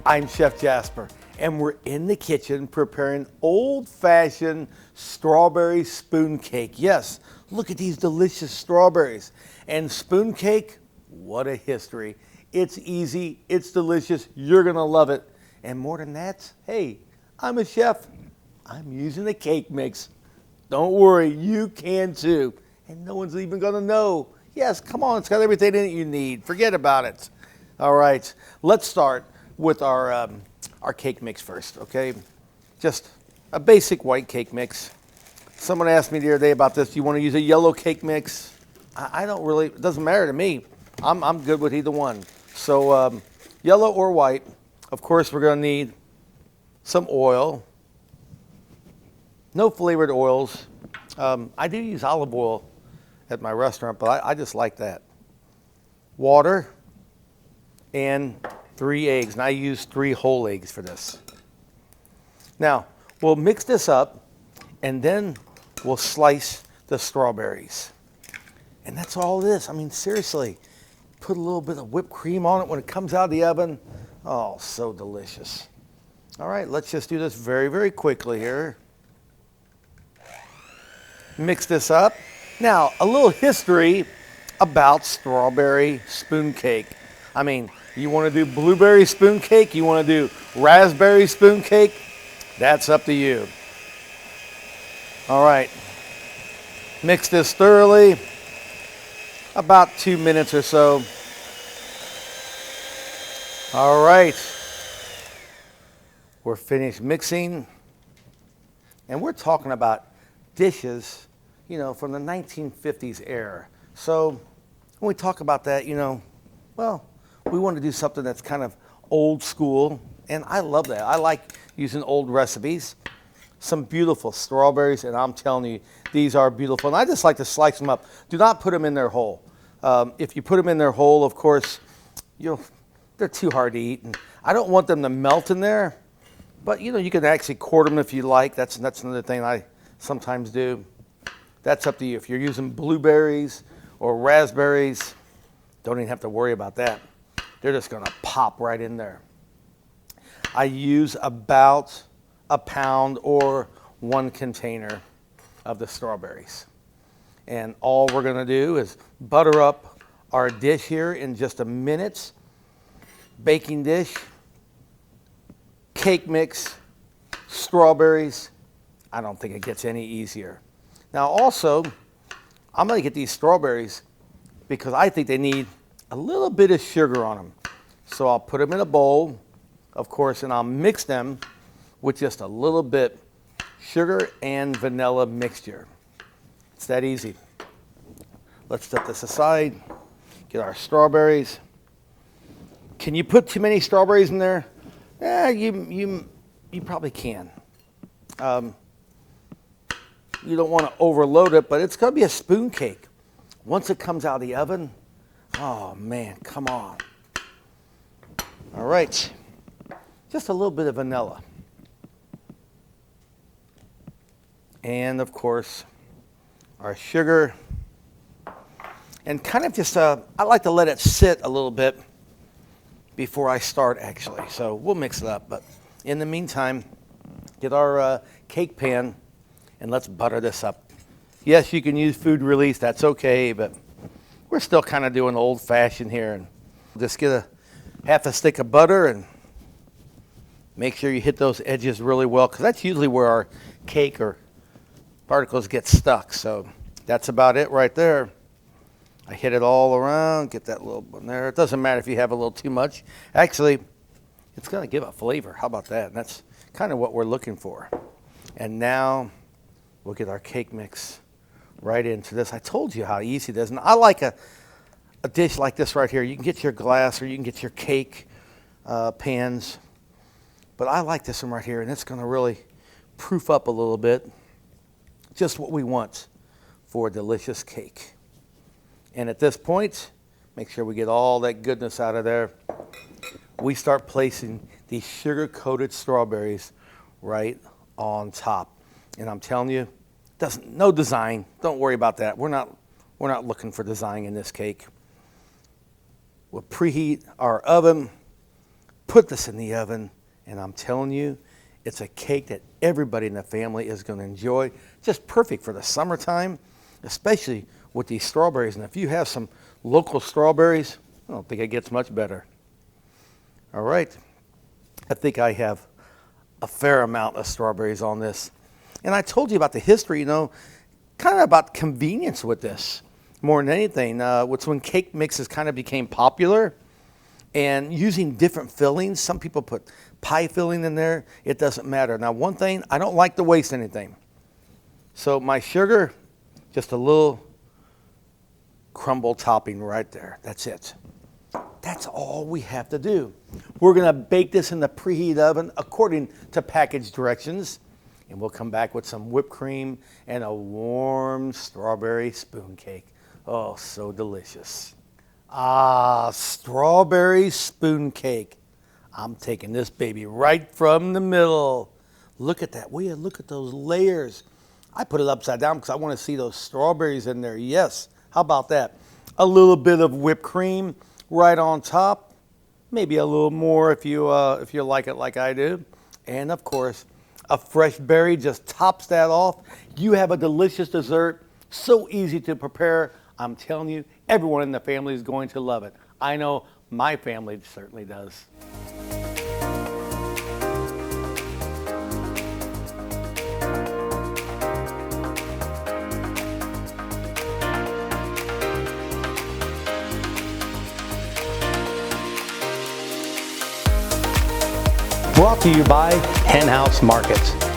I'm Chef Jasper, and we're in the kitchen preparing old-fashioned strawberry spoon cake. Yes, look at these delicious strawberries. And spoon cake, what a history. It's easy, it's delicious, you're gonna love it. And more than that, hey, I'm a chef. I'm using a cake mix. Don't worry, you can too. And no one's even gonna know. Yes, come on, it's got everything in it you need. Forget about it. All right, let's start with our cake mix first, okay? Just a basic white cake mix. Someone asked me the other day about this. Do you want to use a yellow cake mix? I don't really, it doesn't matter to me. I'm good with either one. So yellow or white. Of course, we're gonna need some oil. No flavored oils. I do use olive oil at my restaurant, but I just like that. Water and 3 eggs, and I use 3 whole eggs for this. Now, we'll mix this up, and then we'll slice the strawberries. And that's all it is. I mean, seriously, put a little bit of whipped cream on it when it comes out of the oven. Oh, so delicious. All right, let's just do this very, very quickly here. Mix this up. Now, a little history about strawberry spoon cake. I mean, you want to do blueberry spoon cake? You want to do raspberry spoon cake? That's up to you. All right. Mix this thoroughly. About 2 minutes or so. All right. We're finished mixing. And we're talking about dishes, you know, from the 1950s era. So when we talk about that, you know, well, we want to do something that's kind of old school, and I love that. I like using old recipes. Some beautiful strawberries, and I'm telling you, these are beautiful. And I just like to slice them up. Do not put them in their whole. If you put them in their whole, of course, they're too hard to eat. And I don't want them to melt in there, but you know, you can actually quarter them if you like. That's another thing I sometimes do. That's up to you. If you're using blueberries or raspberries, don't even have to worry about that. They're just gonna pop right in there. I use about a pound or 1 container of the strawberries. And all we're gonna do is butter up our dish here in just a minute. Baking dish, cake mix, strawberries. I don't think it gets any easier. Now also, I'm gonna get these strawberries because I think they need a little bit of sugar on them. So I'll put them in a bowl, of course, and I'll mix them with just a little bit sugar and vanilla mixture. It's that easy. Let's set this aside, get our strawberries. Can you put too many strawberries in there? Yeah, you probably can. You don't want to overload it, but it's gonna be a spoon cake. Once it comes out of the oven, oh man, come on. All right, just a little bit of vanilla. And of course, our sugar. And kind of just, I like to let it sit a little bit before I start actually. So we'll mix it up, but in the meantime, get our cake pan and let's butter this up. Yes, you can use food release, that's okay, but we're still kind of doing old fashioned here. And just get half a stick of butter and make sure you hit those edges really well, because that's usually where our cake or particles get stuck. So that's about it right there. I hit it all around, get that little one there. It doesn't matter if you have a little too much. Actually, it's gonna give a flavor. How about that? And that's kind of what we're looking for. And now we'll get our cake mix right into this. I told you how easy it is. And I like a dish like this right here. You can get your glass or you can get your cake pans. But I like this one right here, and it's gonna really proof up a little bit. Just what we want for a delicious cake. And at this point, make sure we get all that goodness out of there. We start placing these sugar-coated strawberries right on top. And I'm telling you, no design. Don't worry about that. We're not looking for design in this cake. We'll preheat our oven, put this in the oven, and I'm telling you, it's a cake that everybody in the family is going to enjoy. Just perfect for the summertime, especially with these strawberries. And if you have some local strawberries, I don't think it gets much better. All right, I think I have a fair amount of strawberries on this. And I told you about the history, you know, kind of about convenience with this more than anything. It's when cake mixes kind of became popular and using different fillings. Some people put pie filling in there. It doesn't matter. Now, one thing, I don't like to waste anything. So my sugar, just a little crumble topping right there. That's it. That's all we have to do. We're going to bake this in the preheat oven according to package directions. And we'll come back with some whipped cream and a warm strawberry spoon cake. Oh, so delicious. Ah, strawberry spoon cake. I'm taking this baby right from the middle. Look at that. Will you look at those layers? I put it upside down because I want to see those strawberries in there. Yes. How about that? A little bit of whipped cream right on top. Maybe a little more if you like it like I do. And of course, a fresh berry just tops that off. You have a delicious dessert. So easy to prepare. I'm telling you, everyone in the family is going to love it. I know my family certainly does. Brought to you by Hen House Markets.